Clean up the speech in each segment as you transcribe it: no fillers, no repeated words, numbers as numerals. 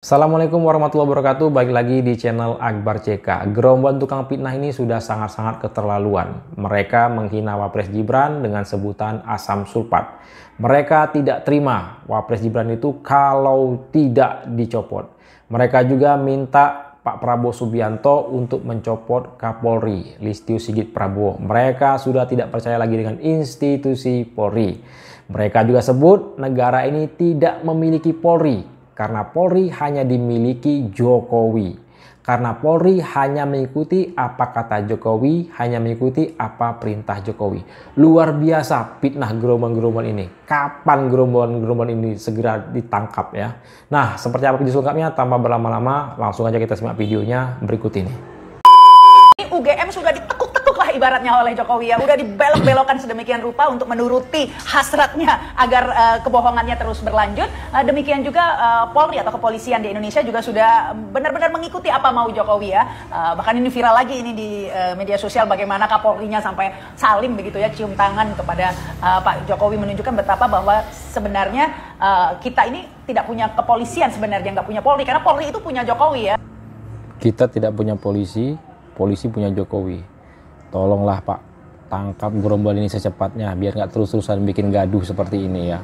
Assalamualaikum warahmatullahi wabarakatuh. Balik lagi di channel Akbar CK. Gerombolan tukang fitnah ini sudah sangat-sangat keterlaluan. Mereka menghina Wapres Gibran dengan sebutan asam sulfat. Mereka tidak terima Wapres Gibran itu kalau tidak dicopot. Mereka juga minta Pak Prabowo Subianto untuk mencopot Kapolri Listio Sigit Prabowo. Mereka sudah tidak percaya lagi dengan institusi Polri. Mereka juga sebut negara ini tidak memiliki Polri. Karena Polri hanya dimiliki Jokowi. Karena Polri hanya mengikuti apa kata Jokowi, hanya mengikuti apa perintah Jokowi. Luar biasa fitnah gerombolan-gerombolan ini. Kapan gerombolan-gerombolan ini segera ditangkap ya? Nah, seperti apa video selengkapnya? Tanpa berlama-lama, langsung aja kita simak videonya berikut ini. UGM sudah ditekuk-tekuk lah ibaratnya oleh Jokowi ya, udah dibelok-belokkan sedemikian rupa untuk menuruti hasratnya agar kebohongannya terus berlanjut. Demikian juga Polri atau kepolisian di Indonesia juga sudah benar-benar mengikuti apa mau Jokowi ya. Bahkan ini viral lagi ini di media sosial bagaimana Kapolrinya sampai salim begitu ya, cium tangan kepada Pak Jokowi, menunjukkan betapa bahwa sebenarnya kita ini tidak punya kepolisian, sebenarnya nggak punya Polri, karena Polri itu punya Jokowi ya. Kita tidak punya polisi, polisi punya Jokowi. Tolonglah Pak, tangkap gerombolan ini secepatnya biar nggak terus-terusan bikin gaduh seperti ini ya.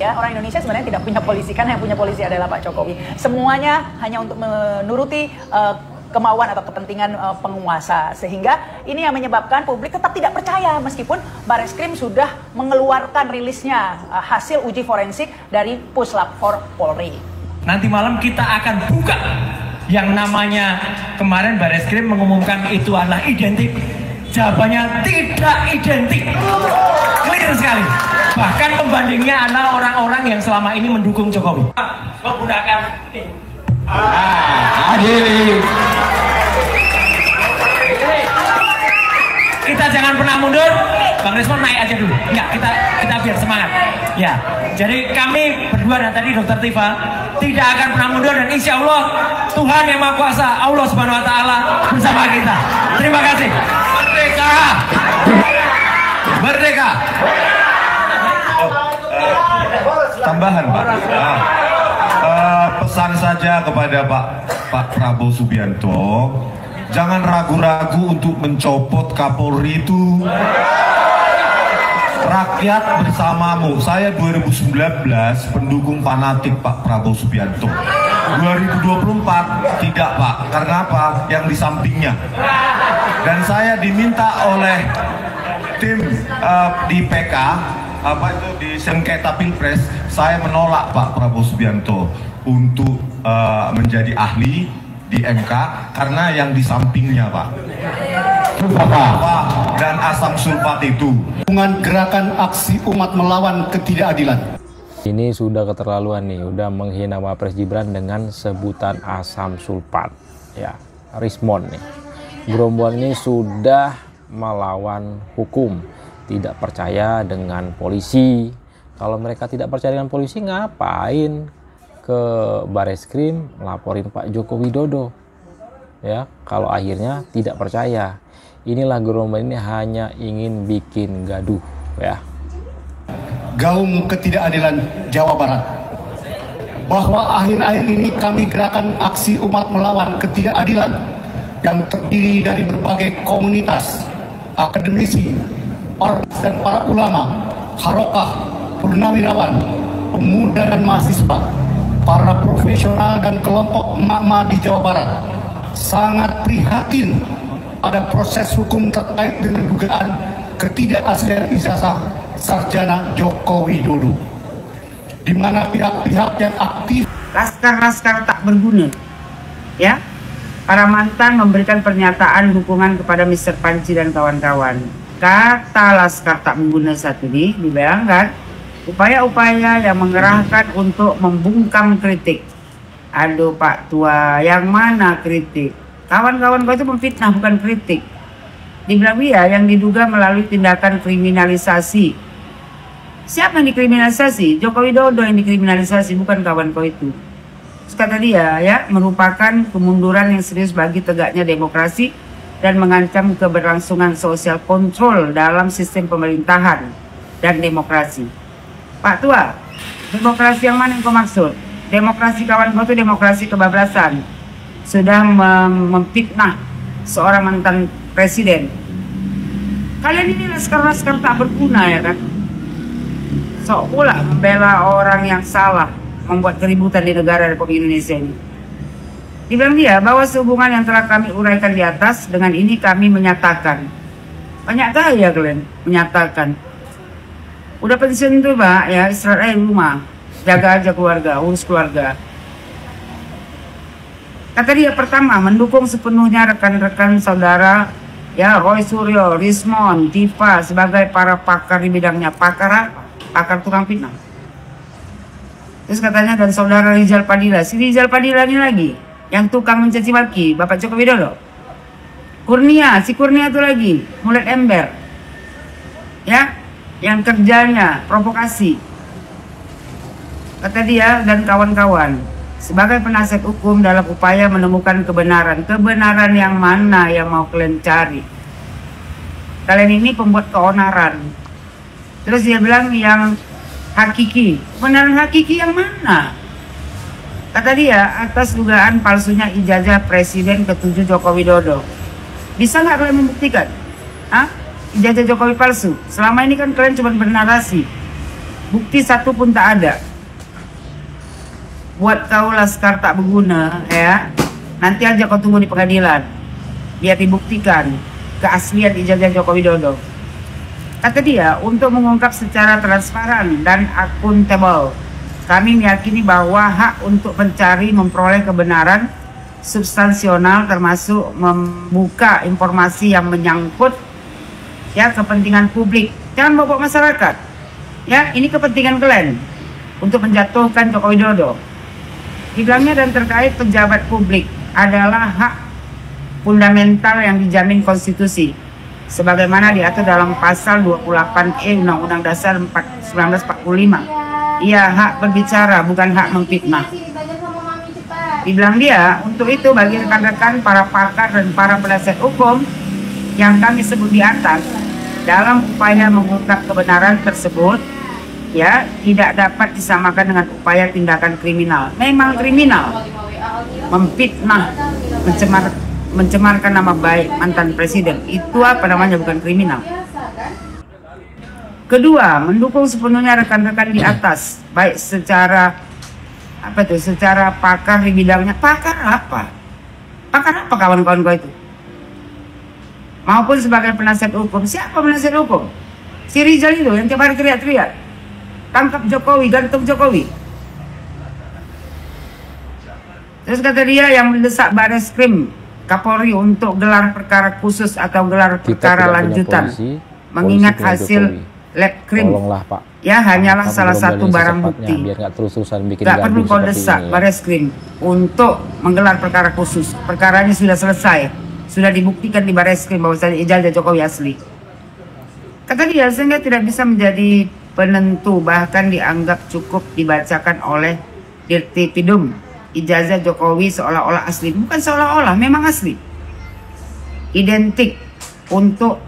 Ya, orang Indonesia sebenarnya tidak punya polisi, kan yang punya polisi adalah Pak Jokowi. Semuanya hanya untuk menuruti kemauan atau kepentingan penguasa, sehingga ini yang menyebabkan publik tetap tidak percaya meskipun Bareskrim sudah mengeluarkan rilisnya hasil uji forensik dari Puslap 4 Polri. Nanti malam kita akan buka yang namanya kemarin Bareskrim mengumumkan itu adalah identik. Jawabannya tidak identik. Clear sekali. Bahkan pembandingnya adalah orang-orang yang selama ini mendukung Jokowi. Menggunakan kita jangan pernah mundur. Bang Rismon naik aja dulu. Ya, kita biar semangat. Ya. Jadi kami berdua dan tadi Dr. Tifa tidak akan pernah mundur, dan insya Allah Tuhan yang Maha Kuasa, Allah Subhanahu Wa Taala bersama kita. Terima kasih. Merdeka. Merdeka. Tambahan Pak, pesan saja kepada Pak Prabowo Subianto, jangan ragu-ragu untuk mencopot Kapolri itu. Rakyat bersamamu. Saya 2019 pendukung fanatik Pak Prabowo Subianto. 2024 tidak Pak. Karena apa? Yang di sampingnya. Dan saya diminta oleh tim di PK, apa itu, di sengketa Pilpres, saya menolak Pak Prabowo Subianto untuk menjadi ahli di MK karena yang di sampingnya Pak. Dan asam sulfat itu hubungan gerakan aksi umat melawan ketidakadilan. Ini sudah keterlaluan nih, udah menghina Wapres Gibran dengan sebutan asam sulfat ya. Rismon nih, gerombolan ini sudah melawan hukum, tidak percaya dengan polisi. Kalau mereka tidak percaya dengan polisi, ngapain ke Bareskrim melaporin Pak Joko Widodo ya? Kalau akhirnya tidak percaya. Inilah gerombolan ini hanya ingin bikin gaduh ya. Gaung ketidakadilan Jawa Barat, bahwa akhir-akhir ini kami gerakan aksi umat melawan ketidakadilan yang terdiri dari berbagai komunitas, akademisi, ormas dan para ulama, harokah, purnawirawan, pemuda dan mahasiswa, para profesional dan kelompok emak-emak di Jawa Barat sangat prihatin ada proses hukum terkait dengan dugaan ketidakaslian ijazah sarjana Joko Widodo, di mana pihak-pihak yang aktif laskar-laskar tak berguna ya, para mantan memberikan pernyataan dukungan kepada Mr. Panci dan kawan-kawan. Kata laskar tak berguna satu ini dibayangkan upaya-upaya yang mengerahkan untuk membungkam kritik. Aduh Pak Tua, yang mana kritik? Kawan-kawan kau itu memfitnah, bukan kritik. Dibilang ya, yang diduga melalui tindakan kriminalisasi. Siapa yang dikriminalisasi? Joko Widodo yang dikriminalisasi, bukan kawan kau itu. Terus kata dia ya, merupakan kemunduran yang serius bagi tegaknya demokrasi dan mengancam keberlangsungan sosial kontrol dalam sistem pemerintahan dan demokrasi. Pak Tua, demokrasi yang mana yang kau maksud? demokrasi kawan kau itu demokrasi kebablasan. Sudah memfitnah seorang mantan presiden. Kalian ini laskar-laskar tak berguna ya kan? Sok pula membela orang yang salah, membuat keributan di negara Republik Indonesia ini. Dibilang dia bahwa sehubungan yang telah kami uraikan di atas, dengan ini kami menyatakan. Banyak gaya kalian menyatakan. Udah pensiun tuh Pak ya, istirahat di rumah, jaga aja keluarga, urus keluarga. Kata dia pertama, mendukung sepenuhnya rekan-rekan saudara ya Roy Suryo, Rismon, Diva sebagai para pakar di bidangnya. Pakar apa? Pakar tukang fitnah. Terus katanya dan saudara Rizal Padilla. Si Rizal Padilla ini lagi yang tukang mencaci maki Bapak Joko Widodo. Kurnia, si Kurnia itu lagi mulut ember. Ya, yang kerjanya provokasi. Kata dia dan kawan-kawan, sebagai penasihat hukum dalam upaya menemukan kebenaran. Kebenaran yang mana yang mau kalian cari? Kalian ini pembuat keonaran. Terus dia bilang yang hakiki. Kebenaran hakiki yang mana? Kata dia, atas dugaan palsunya ijazah Presiden ke-7 Joko Widodo. Bisa nggak kalian membuktikan? Hah? Ijazah Jokowi palsu? Selama ini kan kalian cuma bernarasi. Bukti satu pun tak ada. Buat kau laskar tak berguna ya, nanti aja kau tunggu di pengadilan biar dibuktikan keaslian ijazah Joko Widodo. Kata dia, untuk mengungkap secara transparan dan akuntabel, kami meyakini bahwa hak untuk mencari memperoleh kebenaran substansional termasuk membuka informasi yang menyangkut ya kepentingan publik, jangan bawa masyarakat ya, ini kepentingan kalian untuk menjatuhkan Joko Widodo. Dibilangnya dan terkait pejabat publik adalah hak fundamental yang dijamin konstitusi sebagaimana diatur dalam pasal 28E Undang-Undang Dasar 1945. Ia hak berbicara, bukan hak memfitnah. Dibilang dia, untuk itu bagi rekan-rekan para pakar dan para penasihat hukum yang kami sebut di atas, dalam upaya mengungkap kebenaran tersebut ya tidak dapat disamakan dengan upaya tindakan kriminal. Memang kriminal, memfitnah, mencemarkan nama baik mantan presiden, itu apa namanya, bukan kriminal. Kedua, mendukung sepenuhnya rekan-rekan di atas, baik secara secara pakar di bidangnya. Pakar apa? Pakar apa kawan-kawan kau itu? Maupun sebagai penasihat hukum. Siapa penasihat hukum? Si Rizal itu yang tiap hari teriak-teriak, tangkap Jokowi, gantung Jokowi. Terus kata dia yang mendesak Barreskrim Kapolri untuk gelar perkara khusus atau gelar perkara lanjutan, mengingat hasil lab krim Pak, ya hanyalah salah satu barang bukti. Biar nggak terus-terusan bikin nggak perlu kau desak Barreskrim untuk menggelar perkara khusus. Perkaranya sudah selesai, sudah dibuktikan di Barreskrim bahwasanya ijazah Jokowi asli. Kata dia, sehingga tidak bisa menjadi penentu, bahkan dianggap cukup dibacakan oleh Dirtipidum ijazah Jokowi seolah-olah asli. Bukan seolah-olah, memang asli, identik untuk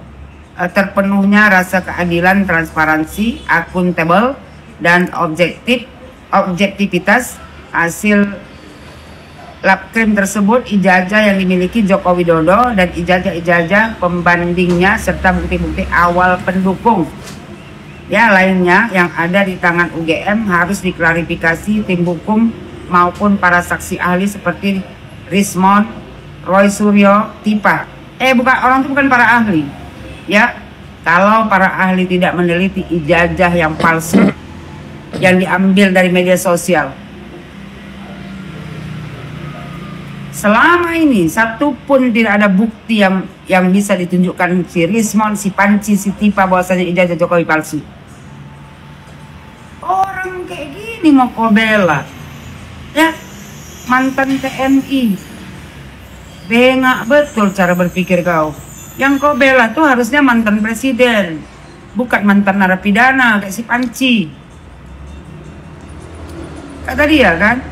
terpenuhnya rasa keadilan, transparansi, akuntabel, dan objektivitas hasil lab krim tersebut. Ijazah yang dimiliki Joko Widodo dan ijazah-ijazah pembandingnya serta bukti-bukti awal pendukung ya lainnya yang ada di tangan UGM harus diklarifikasi tim hukum maupun para saksi ahli seperti Rismon, Roy Suryo, Tipa. Orang itu bukan para ahli. Ya, kalau para ahli tidak meneliti ijazah yang palsu yang diambil dari media sosial. Selama ini satu pun tidak ada bukti yang bisa ditunjukkan si Rismon, si Panci, si Tipa bahwasanya ijazah Jokowi palsu. Orang kayak gini mau kau bela, ya mantan TNI, bengak betul cara berpikir kau. Yang kau bela tuh harusnya mantan presiden, bukan mantan narapidana kayak si Panci. Kata dia kan.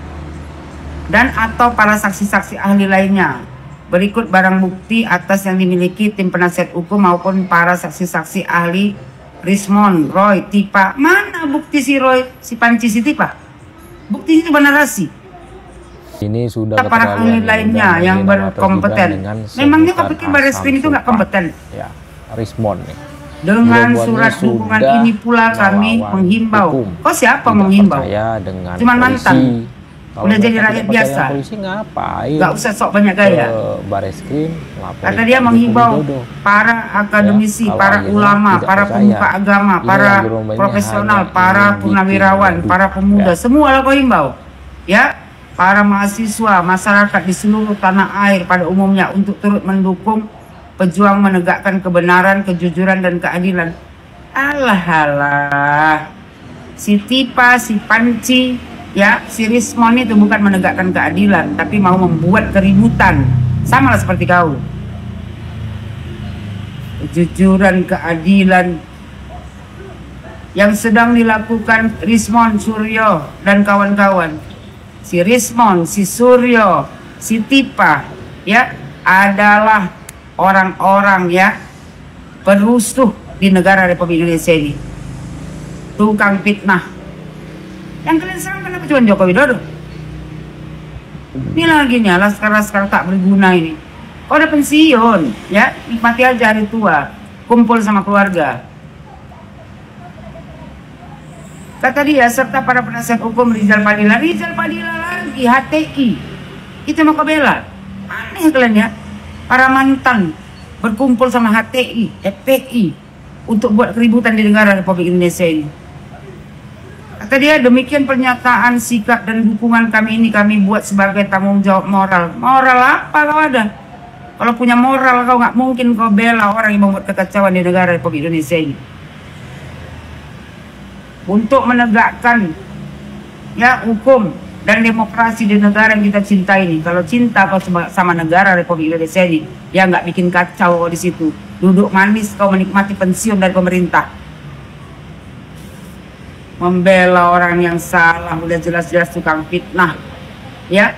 Dan atau para saksi-saksi ahli lainnya. Berikut barang bukti atas yang dimiliki tim penasihat hukum maupun para saksi-saksi ahli Rismon, Roy, Tipa. Mana bukti si Roy, si Panci, si Tipa? Buktinya cuma narasi. Ini sudah Para ahli lainnya yang berkompeten. Memangnya kau pikir Barreskrim itu nggak kompeten? Ya, Rismond nih. Dengan surat dukungan ini pula kami menghimbau. Kok siapa menghimbau? Cuman mantan. Udah jadi rakyat biasa. Polisi ngapain? Gak usah sok banyak gaya. Barreskrim, kata dia menghimbau para akademisi, para ulama, para pemuka agama, para profesional, para purnawirawan, para pemuda, semua lah kau himbau. Ya, para mahasiswa, masyarakat di seluruh tanah air pada umumnya untuk turut mendukung pejuang menegakkan kebenaran, kejujuran dan keadilan. Alah, si Tipa, si Panci, ya, si Rismond itu bukan menegakkan keadilan, tapi mau membuat keributan. Sama lah seperti kau. Kejujuran, keadilan yang sedang dilakukan Rismond, Suryo, dan kawan-kawan. Si Rismond, si Suryo, si Tipa, ya, adalah orang-orang ya perusuh di negara Republik Indonesia ini. Tukang fitnah. Yang kalian serang kenapa cuma Joko Widodo? Ini lagi nya laskar-laskar tak berguna ini. Kau udah pensiun, ya nikmati aja hari tua, kumpul sama keluarga. Kata dia serta para penasihat hukum Rizal Padilla lagi HTI. Itu mau kau bela? Aneh kalian ya. Para mantan berkumpul sama HTI, FPI untuk buat keributan di negara Republik Indonesia ini. Kata dia, demikian pernyataan, sikap dan dukungan kami ini kami buat sebagai tanggung jawab moral. Moral apa kau ada? Kalau punya moral kau nggak mungkin kau bela orang yang membuat kekacauan di negara Republik Indonesia ini. Untuk menegakkan ya hukum dan demokrasi di negara yang kita cintai ini. Kalau cinta kau sama negara Republik Indonesia ini, ya nggak bikin kacau kau di situ. Duduk manis kau menikmati pensiun dari pemerintah. Membela orang yang salah, udah jelas-jelas tukang fitnah, ya,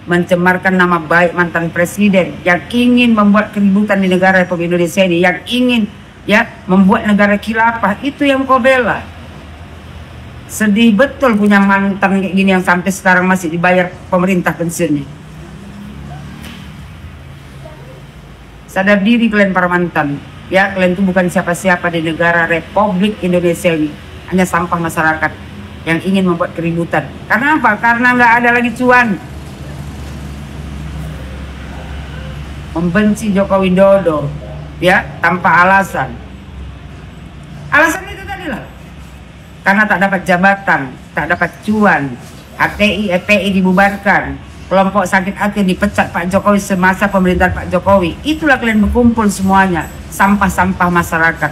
mencemarkan nama baik mantan presiden yang ingin membuat keributan di negara Republik Indonesia ini, yang ingin ya membuat negara khilafah, itu yang kau bela. Sedih betul punya mantan kayak gini yang sampai sekarang masih dibayar pemerintah pensiunnya. Sadar diri kalian para mantan. Ya, kalian itu bukan siapa-siapa di negara Republik Indonesia ini. Hanya sampah masyarakat yang ingin membuat keributan. Karena apa? Karena nggak ada lagi cuan. Membenci Joko Widodo, ya, tanpa alasan. Alasan itu tadi lah. Karena tak dapat jabatan, tak dapat cuan, HTI, FPI dibubarkan, kelompok sakit hati dipecat Pak Jokowi semasa pemerintahan Pak Jokowi. Itulah kalian berkumpul semuanya, sampah-sampah masyarakat.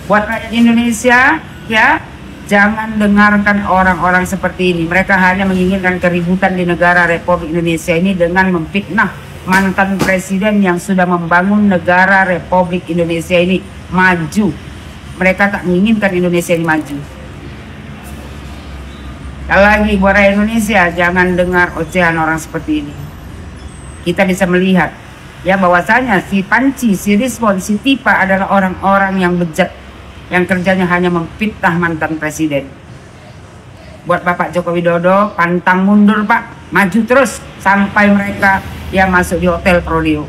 Buat rakyat Indonesia, ya, jangan dengarkan orang-orang seperti ini. Mereka hanya menginginkan keributan di negara Republik Indonesia ini dengan memfitnah mantan presiden yang sudah membangun negara Republik Indonesia ini maju. Mereka tak menginginkan Indonesia ini maju. Sekali lagi buat rakyat Indonesia, jangan dengar ocehan orang seperti ini. Kita bisa melihat ya bahwasanya si Panci, si Rismond, si Tipa adalah orang-orang yang bejat, yang kerjanya hanya memfitnah mantan presiden. Buat Bapak Joko Widodo, pantang mundur Pak, maju terus sampai mereka yang masuk di Hotel Prodeo.